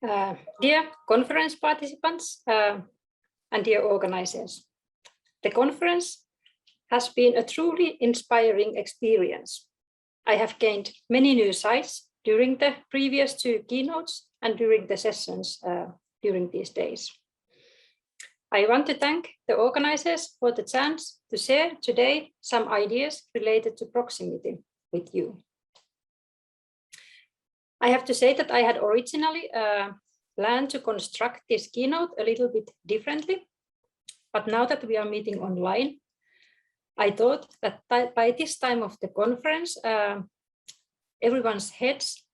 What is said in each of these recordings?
Dear conference participants and dear organizers, the conference has been a truly inspiring experience. I have gained many new sights during the previous 2 keynotes and during the sessions during these days. I want to thank the organizers for the chance to share today some ideas related to proximity with you. I have to say that I had originally planned to construct this keynote a little bit differently, but now that we are meeting online, I thought that by this time of the conference, everyone's heads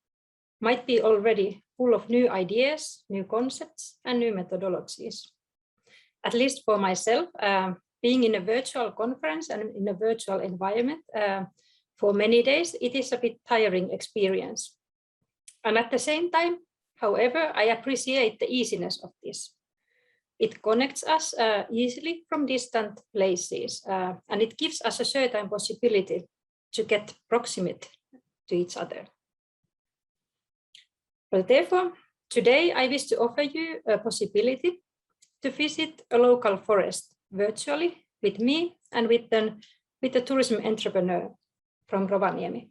might be already full of new ideas, new concepts, and new methodologies. At least for myself, being in a virtual conference and in a virtual environment for many days, it is a bit tiring experience. And at the same time, however, I appreciate the easiness of this. It connects us easily from distant places, and it gives us a certain possibility to get proximate to each other. But therefore, today I wish to offer you a possibility to visit a local forest virtually with me and with a tourism entrepreneur from Rovaniemi.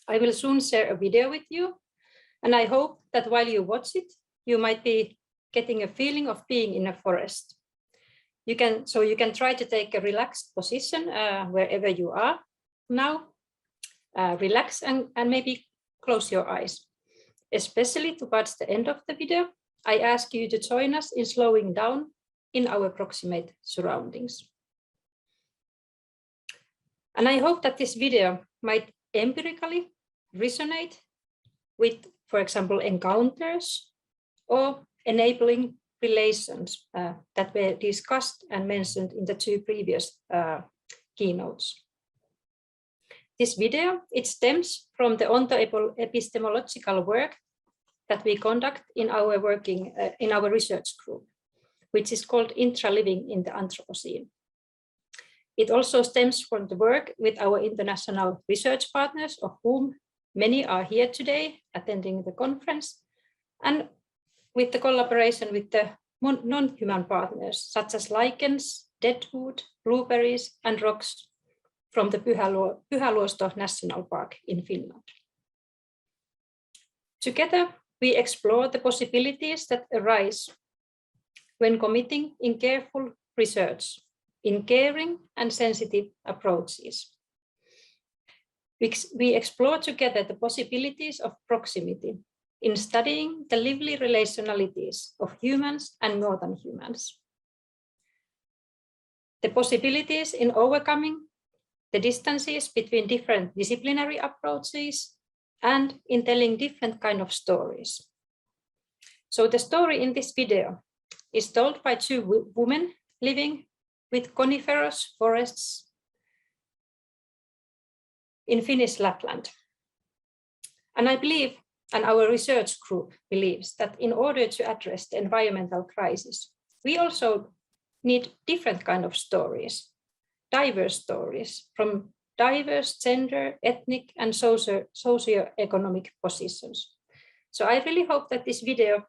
I will soon share a video with you, and I hope that while you watch it, you might be getting a feeling of being in a forest. You can try to take a relaxed position wherever you are now. Relax and maybe close your eyes. Especially towards the end of the video, I ask you to join us in slowing down in our proximate surroundings. And I hope that this video might empirically resonate with, for example, encounters or enabling relations that were discussed and mentioned in the 2 previous keynotes. This video, it stems from the onto-epistemological work that we conduct in our research group, which is called Intra-Living in the Anthropocene. It also stems from the work with our international research partners, of whom many are here today attending the conference, and with the collaboration with the non-human partners, such as lichens, deadwood, blueberries, and rocks from the Pyhäluosto National Park in Finland. Together, we explore the possibilities that arise when committing in careful research, in caring and sensitive approaches. We explore together the possibilities of proximity in studying the lively relationalities of humans and more than humans. The possibilities in overcoming the distances between different disciplinary approaches and in telling different kind of stories. So the story in this video is told by 2 women living with coniferous forests in Finnish Lapland. And I believe, and our research group believes, that in order to address the environmental crisis, we also need different kind of stories, diverse stories from diverse gender, ethnic, and socio-economic positions. So I really hope that this video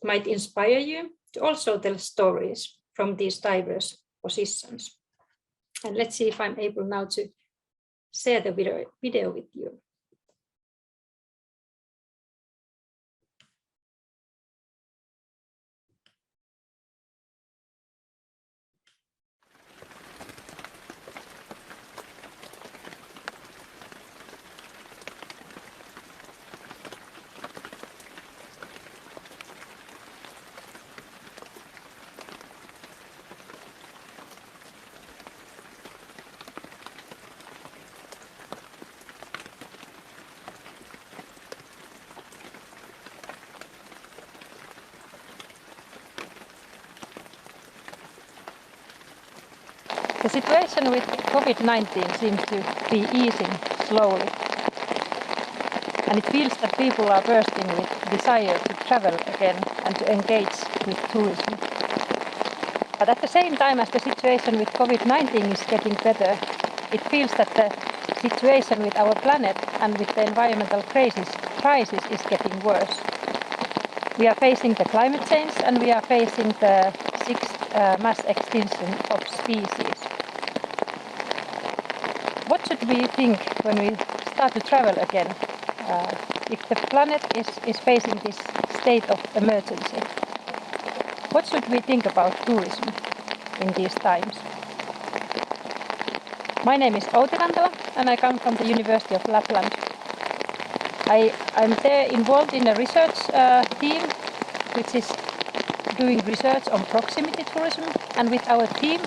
might inspire you to also tell stories from these diverse positions. And let's see if I'm able now to share the video with you. The situation with COVID-19 seems to be easing slowly, and it feels that people are bursting with desire to travel again and to engage with tourism. But at the same time as the situation with COVID-19 is getting better, it feels that the situation with our planet and with the environmental crisis is getting worse. We are facing the climate change and we are facing the sixth mass extinction of species. What should we think when we start to travel again? If the planet is facing this state of emergency, what should we think about tourism in these times? My name is Outi Rantala and I come from the University of Lapland. I'm there involved in a research team which is doing research on proximity tourism, and with our team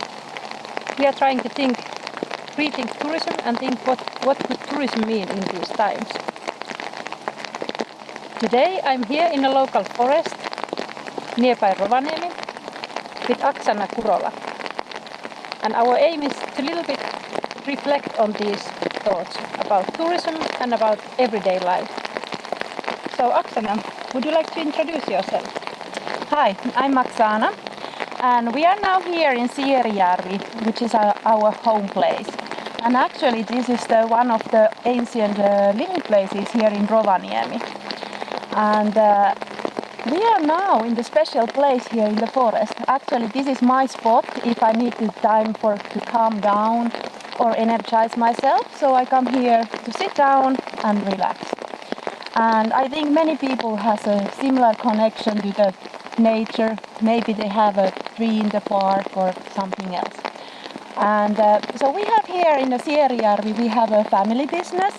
we are trying to rethink tourism and think what could tourism mean in these times. Today I'm here in a local forest nearby Rovaniemi with Aksana Kurola, and our aim is to little bit reflect on these thoughts about tourism and about everyday life. So Aksana, would you like to introduce yourself? Hi, I'm Aksana, and we are now here in Sierijärvi, which is our home place. And actually this is one of the ancient living places here in Rovaniemi. And we are now in the special place here in the forest. Actually this is my spot if I need the time to calm down or energize myself. So I come here to sit down and relax. And I think many people has a similar connection to the nature. Maybe they have a tree in the park or something else. And so we have here in the Sierijärvi, we have a family business,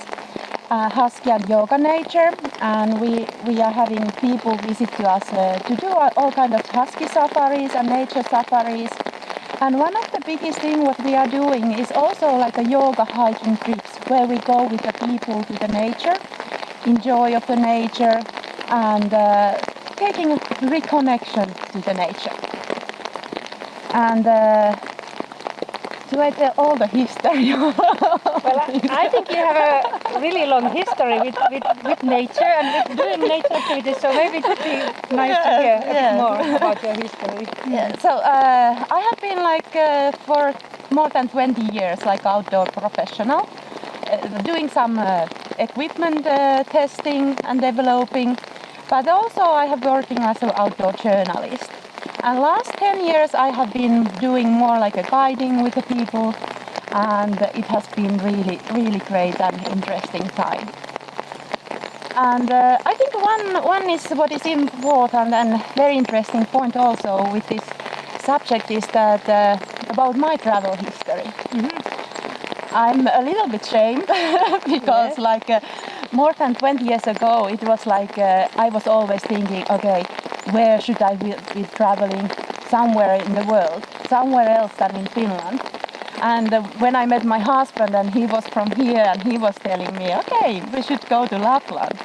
husky and yoga nature, and we are having people visit to us to do all kinds of husky safaris and nature safaris. And one of the biggest thing what we are doing is also like a yoga hiking trips where we go with the people to the nature, enjoy of the nature, and taking a reconnection to the nature. And do I tell all the history? Well, I think you have a really long history with nature and with doing nature activities, so maybe it would be nice to hear a bit more about your history. Yeah, so I have been like for more than 20 years like outdoor professional, doing some equipment testing and developing, but also I have working as an outdoor journalist. And last 10 years I have been doing more like a guiding with the people, and it has been really great and interesting time. And I think one is what is important and very interesting point also with this subject is that about my travel history. I'm a little bit shamed because like more than 20 years ago it was like I was always thinking, okay, where should I be traveling? Somewhere in the world, somewhere else than in Finland. And when I met my husband and he was from here and he was telling me, okay, we should go to Lapland.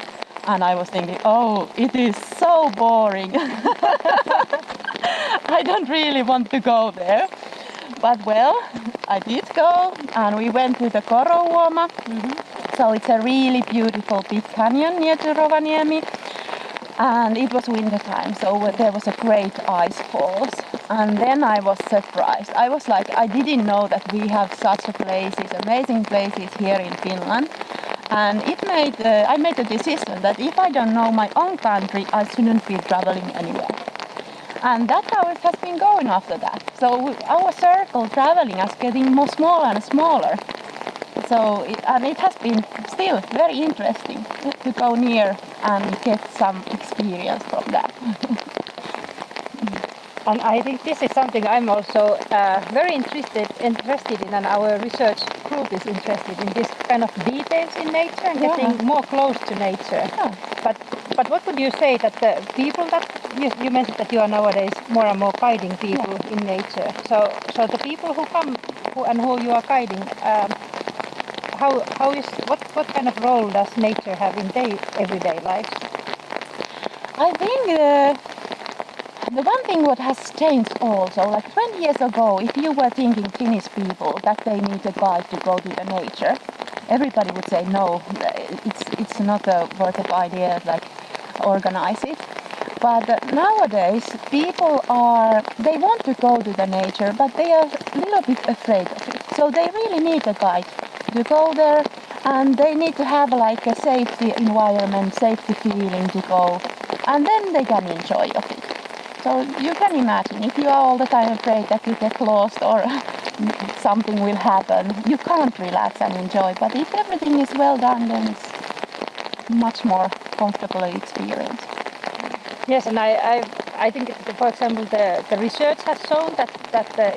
And I was thinking, oh, it is so boring. I don't really want to go there. But well, I did go and we went to the Korouoma. So it's a really beautiful big canyon near to Rovaniemi. And it was winter time, so there was a great ice falls. And then I was surprised. I was like, I didn't know that we have such a places, amazing places here in Finland. And I made a decision that if I don't know my own country, I shouldn't be traveling anywhere. And that's how it has been going after that. So our circle traveling is getting more smaller and smaller. So it has been still very interesting to go near and get some experience from that. And I think this is something I'm also very interested in, and our research group is interested in this kind of details in nature and getting more close to nature. But what would you say that the people that you mentioned that you are nowadays more and more guiding people in nature. So the people who come and who you are guiding, what kind of role does nature have in their everyday lives? I think the one thing what has changed also, like 20 years ago, if you were thinking Finnish people that they need a guide to go to the nature, everybody would say no, it's not a worth of idea, like organize it. But nowadays people they want to go to the nature, but they are a little bit afraid of it. So they really need a guide to go there, and they need to have like a safety environment, safety feeling to go. and then they can enjoy of it. So you can imagine if you are all the time afraid that you get lost or something will happen, you can't relax and enjoy. But if everything is well done, then it's much more comfortable experience. Yes, and I think, for example, the research has shown that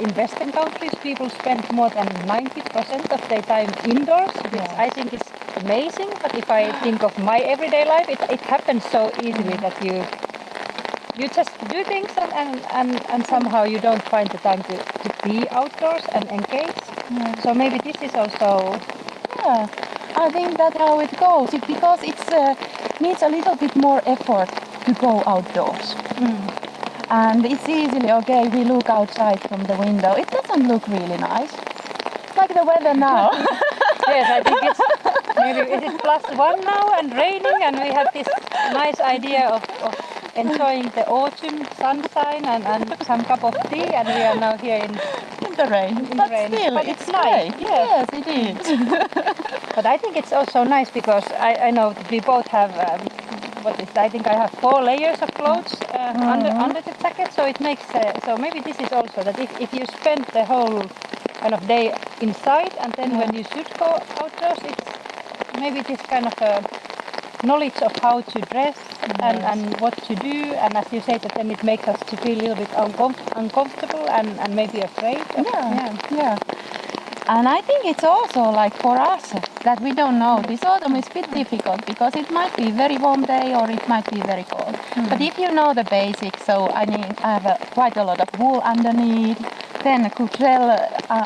in Western countries people spend more than 90% of their time indoors, which Yes. I think is amazing. But if I think of my everyday life, it happens so easily that you just do things and somehow you don't find the time to be outdoors and engage. Yeah. So maybe this is also... Yeah, I think that's how it goes. Because it needs a little bit more effort to go outdoors. And it's easily, okay, we look outside from the window. It doesn't look really nice. It's like the weather now. Yes, I think it's maybe it is +1 now and raining, and we have this nice idea of enjoying the autumn sunshine and some cup of tea, and we are now here in The rain. the rain. Still, But it's it's nice. great. Yes, it is. But I think it's also nice because I know that we both have I think I have 4 layers of clothes under the jacket, so it makes so maybe this is also that if you spend the whole kind of day inside and then when you should go outdoors, it's maybe this kind of knowledge of how to dress and what to do, and as you say, that then it makes us to feel a little bit uncomfortable and maybe afraid. Yeah. And I think it's also like for us that we don't know. This autumn is a bit difficult because it might be a very warm day or it might be very cold. But if you know the basics, so I mean, I have quite a lot of wool underneath, then a cutrelle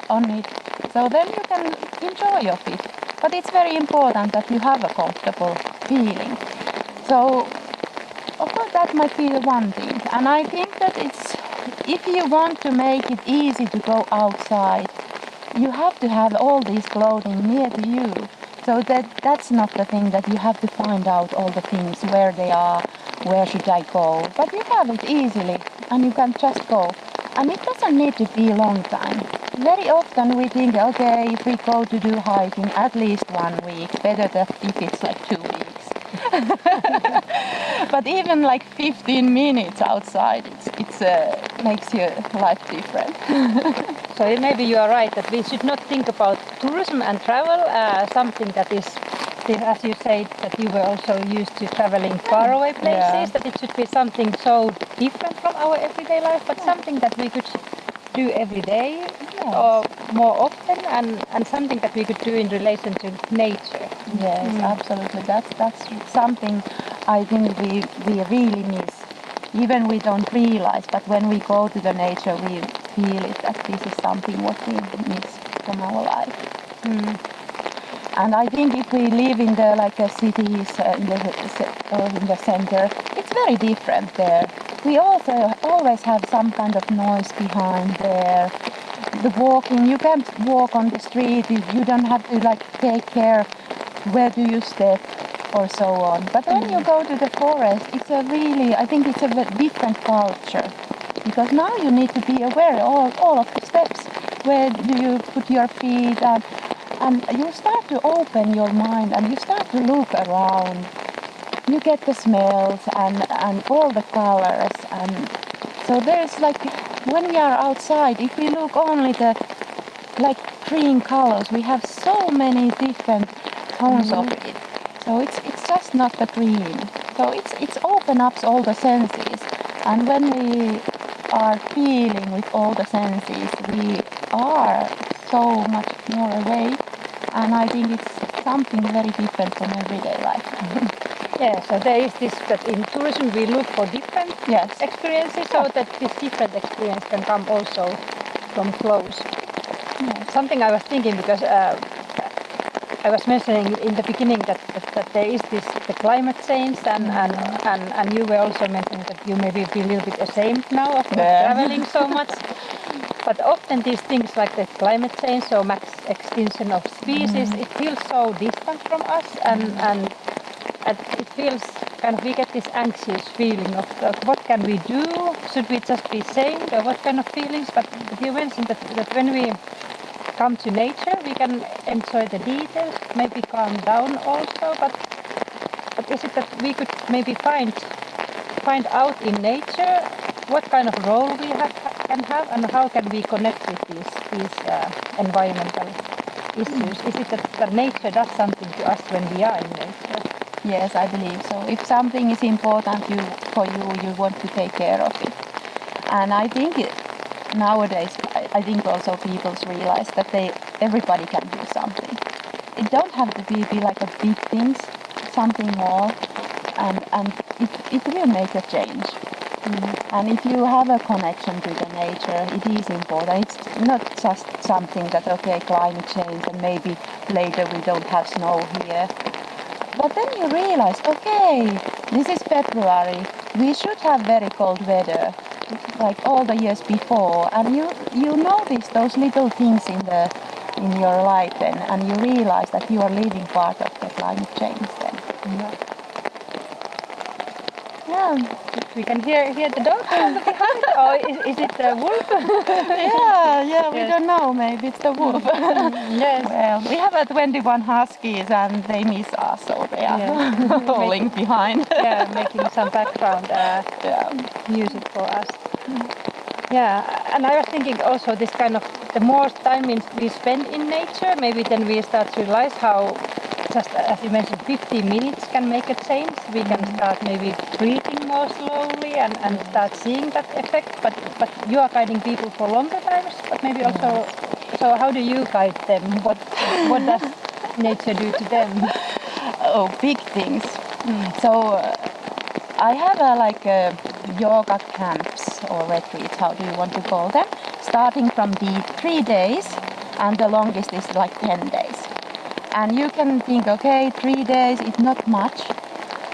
on it, so then you can enjoy of it. But it's very important that you have a comfortable feeling. So of course that might be the one thing. And I think that if you want to make it easy to go outside, you have to have all these clothing near to you. So that's not the thing that you have to find out all the things, where they are, where should I go. But you have it easily and you can just go. And it doesn't need to be a long time. Very often we think, okay, if we go to do hiking, at least 1 week, better than if it's like 2 weeks. But even like 15 minutes outside, it makes your life different. So maybe you are right that we should not think about tourism and travel something that is, as you said, that you were also used to traveling far away places, that it should be something so different from our everyday life, but something that we could do every day or more often, and something that we could do in relation to nature. Yes, absolutely. That's something I think we really miss. Even we don't realize, but when we go to the nature, we feel it that this is something what we miss from our life. And I think if we live in the cities in the center, it's very different there. We also always have some kind of noise behind there. The walking, you can't walk on the street. You don't have to take care where do you step or so on. But when you go to the forest, I think it's a different culture. Because now you need to be aware of all of the steps. Where do you put your feet? And you start to open your mind and you start to look around. You get the smells and all the colors. And so there's when we are outside, if we look only the green colors, we have so many different tones of it. So it's just not the green. So it's open up all the senses. And when we are feeling with all the senses, we are so much more awake. And I think it's something very different from everyday life. Yeah, so there is this that in tourism we look for different experiences, so that this different experience can come also from close. Something I was thinking, because I was mentioning in the beginning that there is the climate change, and you were also mentioning that you maybe feel a little bit ashamed now of traveling so much. But often these things like the climate change or max extinction of species, it feels so distant from us, and it feels kind of, we get this anxious feeling of what can we do? Should we just be shamed, or what kind of feelings? But you mentioned that when we come to nature, we can enjoy the details, maybe calm down also. But is it that we could maybe find find out in nature what kind of role we can have and how can we connect with these environmental issues? Is it that nature does something to us when we are in nature? Yes, I believe so. If something is important for you, you want to take care of it. And I think nowadays, I think also people realize that everybody can do something. It don't have to be like a big things, something more, and it will make a change. And if you have a connection to the nature, it is important. It's not just something that, okay, climate change and maybe later we don't have snow here. But then you realize, okay, this is February, we should have very cold weather, like all the years before. And you notice those little things in your life then, and you realize that you are living part of the climate change then. Yeah. We can hear the dog from the behind, or is it the wolf? yeah, we don't know, maybe it's the wolf. Yes. Well, we have 21 huskies and they miss us, so they are falling behind. Yeah, making some background music for us. Yeah, and I was thinking also this kind of, the more time we spend in nature, maybe then we start to realize how, just as you mentioned, 15 minutes can make a change. We can start maybe breathing more slowly and start seeing that effect. But you are guiding people for longer times, but maybe also, so how do you guide them? What does nature do to them? Oh, big things. So I have yoga camps or retreats, how do you want to call them, starting from the 3 days, and the longest is like 10 days. And you can think, okay, 3 days is not much.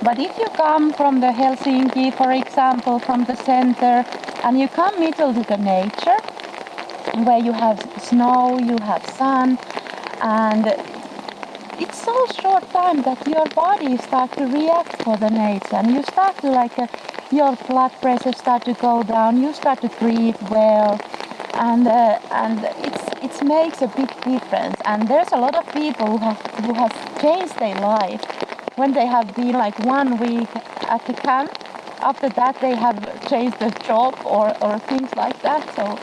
But if you come from the Helsinki, for example, from the center, and you come middle to the nature, where you have snow, you have sun, and it's so short time that your body starts to react for the nature, and you start to your blood pressure start to go down, you start to breathe well, and it makes a big difference. And there's a lot of people who have changed their life when they have been like 1 week at the camp. After that they have changed the job or things like that. So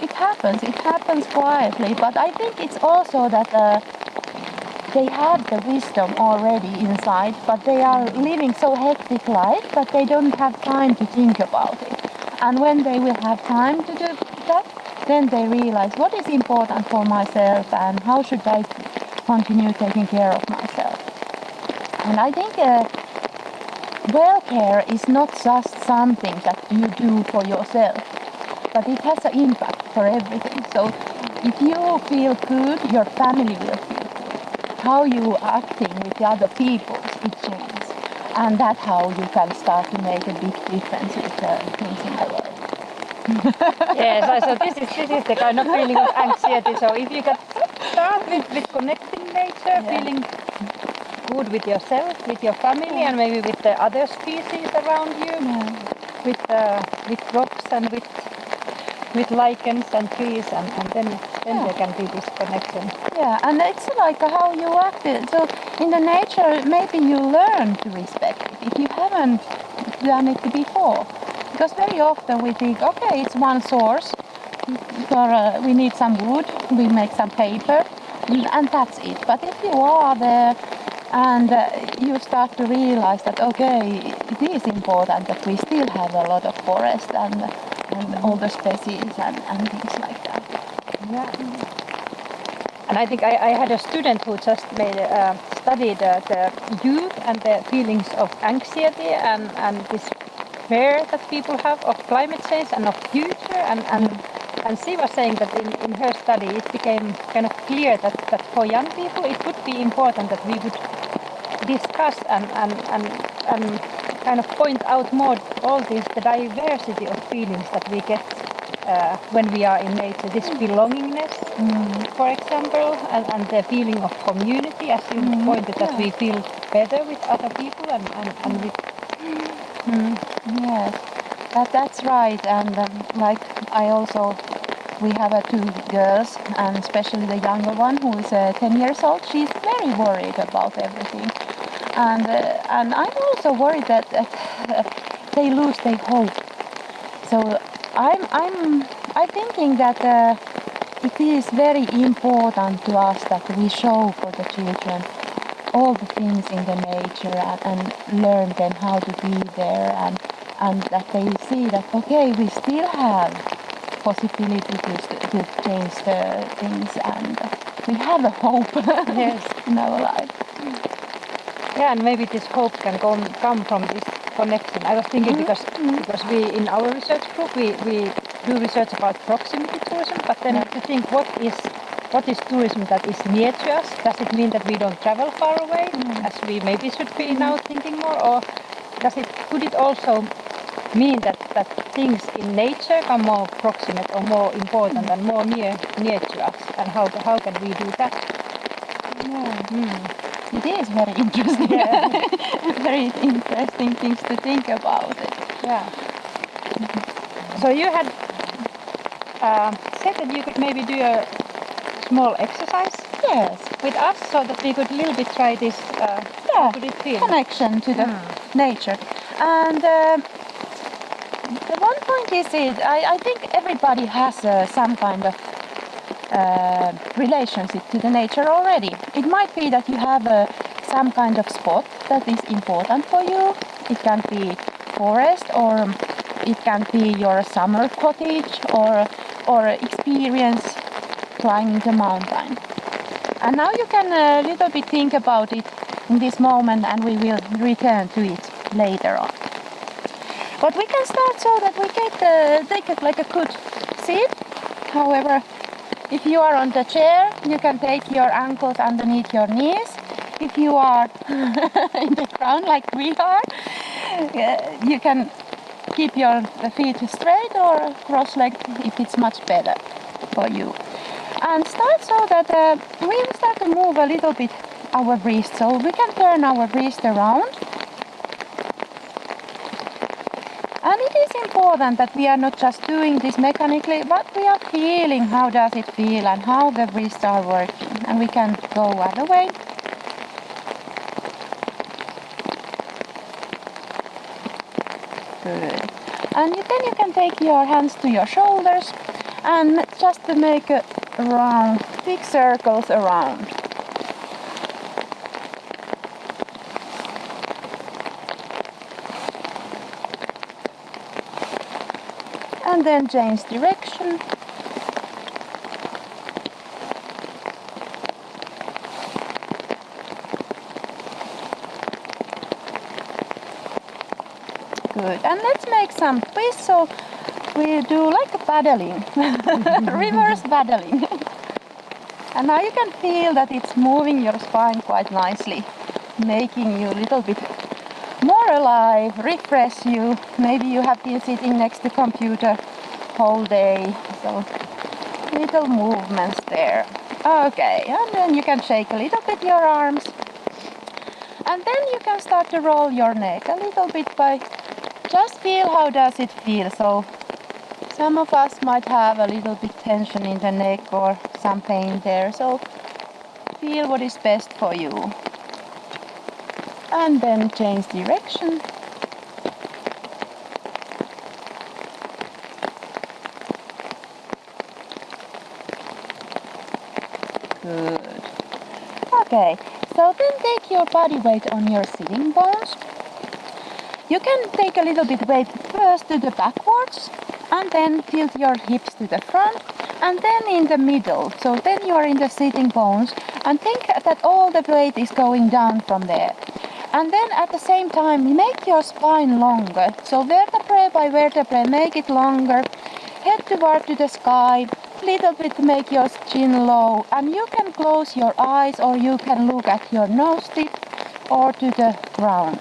it happens quietly, but I think it's also that they have the wisdom already inside, but they are living so hectic life that they don't have time to think about it. And when they will have time to do that, then they realize what is important for myself and how should I continue taking care of myself. And I think well-care is not just something that you do for yourself, but it has an impact for everything. So if you feel good, your family will feel good. How you are acting with the other people, it changes. And that's how you can start to make a big difference with things in the world. Yes, so this is the kind of feeling of anxiety. So if you can start with connecting nature, feeling good with yourself, with your family, and maybe with the other species around you, with rocks and with lichens and trees, and then there can be this connection. Yeah, and it's like how you act. So in the nature, maybe you learn to respect it if you haven't done it before. Because very often we think, okay, it's one source, we need some wood, we make some paper, and that's it. But if you are there and you start to realize that, okay, it is important that we still have a lot of forest and all the species and things like that. Yeah. And I think I had a student who just studied the youth and the feelings of anxiety and this fear that people have of climate change and of future. And she was saying that in her study it became kind of clear that for young people it would be important that we would discuss and kind of point out more all the diversity of feelings that we get when we are in nature, this belongingness, for example, and the feeling of community, as you pointed, that we feel better with other people and with... Yes, that's right. And we have 2 girls, and especially the younger one who is 10 years old. She's very worried about everything. and I'm also worried that they lose their hope. So I'm thinking that it is very important to us that we show for the children all the things in the nature and learn them how to be there, and that they see that okay, we still have possibility to change the things, and we have a hope. Yes. In our life. Yeah, and maybe this hope can come from this connection. I was thinking because we in our research group we do research about proximity tourism, but then to think what is tourism that is near to us? Does it mean that we don't travel far away, as we maybe should be now thinking more, or could it also mean that things in nature come more proximate or more important and more near to us, and how can we do that? Yeah. It is very interesting. Very interesting things to think about it. Yeah. So you had said that you could maybe do a small exercise Yes. with us, so that we could a little bit try this. How could it feel? Connection to the nature. And the one point is I think everybody has some kind of relationship to the nature already. It might be that you have some kind of spot that is important for you. It can be forest, or it can be your summer cottage, or experience climbing the mountain. And now you can a little bit think about it in this moment, and we will return to it later on. But we can start so that we take it like a good seat. However, if you are on the chair, you can take your ankles underneath your knees. If you are in the ground like we are, you can keep your feet straight or cross-legged if it's much better for you. And start so that we will start to move a little bit our wrist, so we can turn our wrist around. And it is important that we are not just doing this mechanically, but we are feeling how does it feel and how the wrists are working. And we can go other way. Good. And then you can take your hands to your shoulders and just to make a round, big circles around. And then change direction. Good. And let's make some twists. So we do like a paddling, reverse paddling. And now you can feel that it's moving your spine quite nicely, making you a little bit more alive, refresh you. Maybe you have been sitting next to computer whole day, so little movements there. Okay, and then you can shake a little bit your arms, and then you can start to roll your neck a little bit by just feel how does it feel. So some of us might have a little bit tension in the neck or some pain there, so feel what is best for you. And then change direction. Good. Okay, so then take your body weight on your sitting bones. You can take a little bit weight first to the backwards, and then tilt your hips to the front, and then in the middle. So then you are in the sitting bones, and think that all the weight is going down from there. And then at the same time, make your spine longer. So vertebrae by vertebrae, make it longer. Head toward to the sky, little bit make your chin low. And you can close your eyes, or you can look at your nose tip or to the ground.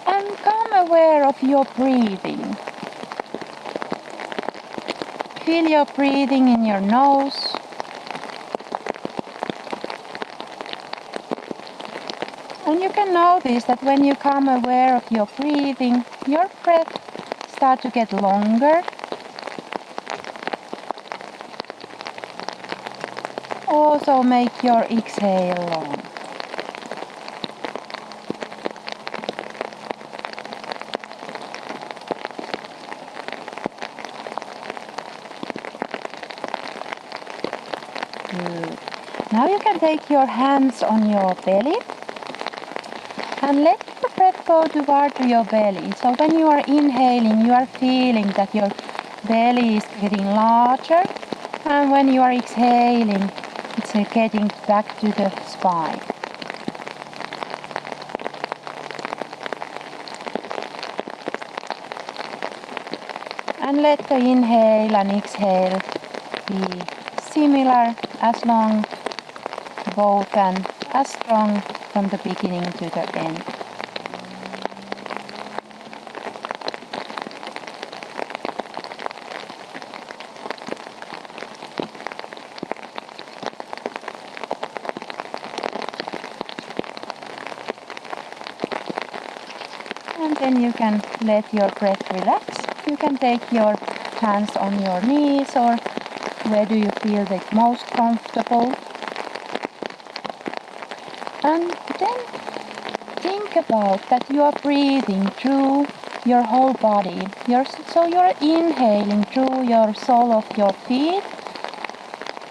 And come aware of your breathing. Feel your breathing in your nose. And you can notice that when you come aware of your breathing, your breath starts to get longer. Also make your exhale long. Now you can take your hands on your belly and let the breath go toward your belly. So when you are inhaling, you are feeling that your belly is getting larger, and when you are exhaling, it's getting back to the spine. And let the inhale and exhale be similar, as long both and as strong from the beginning to the end. And then you can let your breath relax. You can take your hands on your knees, or where do you feel the most comfortable. And then think about that you are breathing through your whole body. So you're inhaling through your sole of your feet,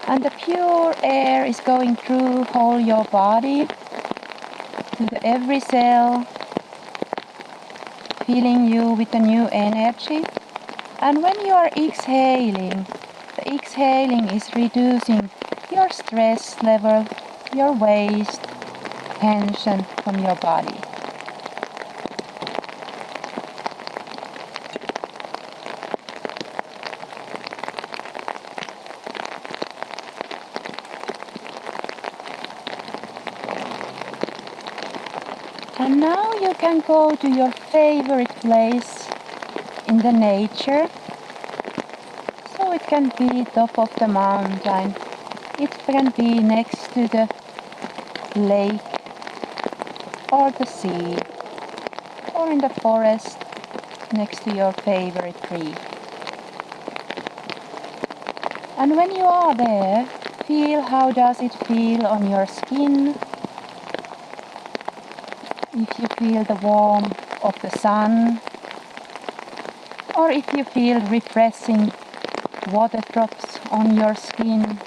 and the pure air is going through whole your body, to every cell, filling you with a new energy. And when you are exhaling, the exhaling is reducing your stress level, your waste, tension from your body. And now you can go to your favorite place in the nature. So it can be top of the mountain, it can be next to the lake or the sea, or in the forest next to your favorite tree. And when you are there, feel how does it feel on your skin. If you feel the warmth of the sun, or if you feel refreshing water drops on your skin.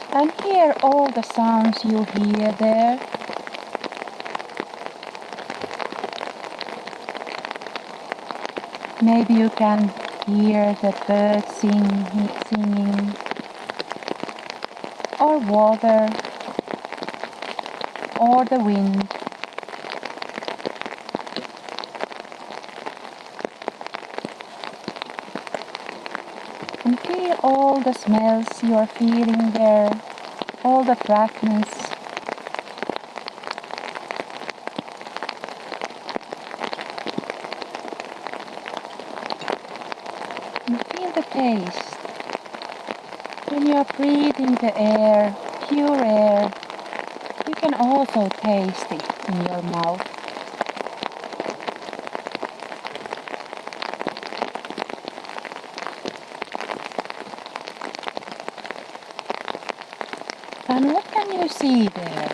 And hear all the sounds you hear there. Maybe you can hear the birds singing, or water, or the wind. And feel all the smells you are feeling there, all the fragrance. And feel the taste. When you are breathing the air, pure air, you can also taste it in your mouth. And what can you see there?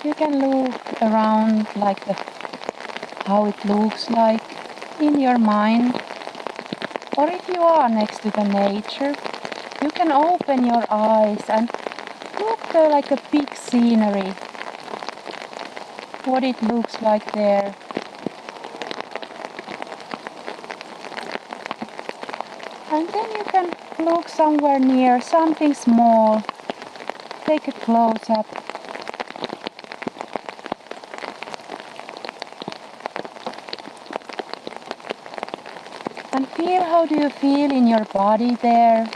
You can look around like how it looks like in your mind. Or if you are next to the nature, you can open your eyes and look there like a big scenery. What it looks like there. And then you can look somewhere near something small. Take a close-up. And feel how do you feel in your body there.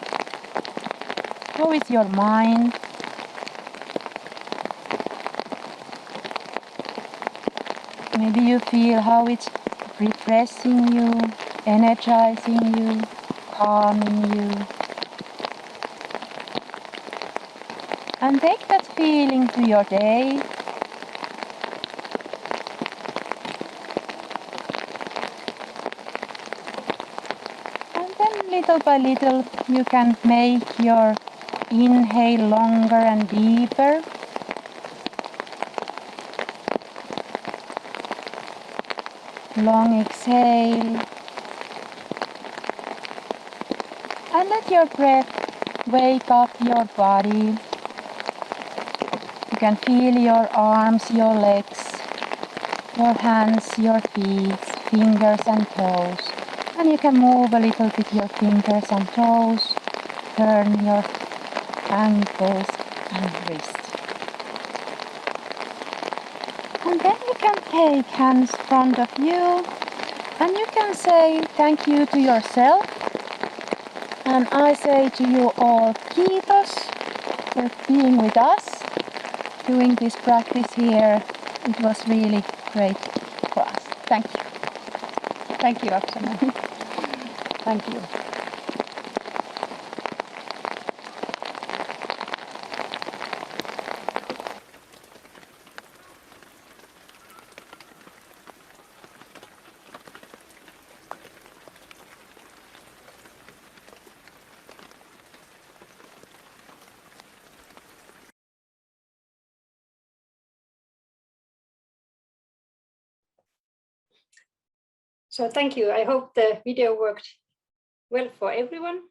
How is your mind? Maybe you feel how it's refreshing you, energizing you, calming you. And take that feeling to your day. And then little by little you can make your inhale longer and deeper. Long exhale. And let your breath wake up your body. You can feel your arms, your legs, your hands, your feet, fingers and toes. And you can move a little bit your fingers and toes. Turn your ankles and wrists. And then you can take hands in front of you and you can say thank you to yourself. And I say to you all, kiitos for being with us, doing this practice here. It was really great for us. Thank you. Thank you, Oksana. Thank you. So thank you. I hope the video worked well for everyone.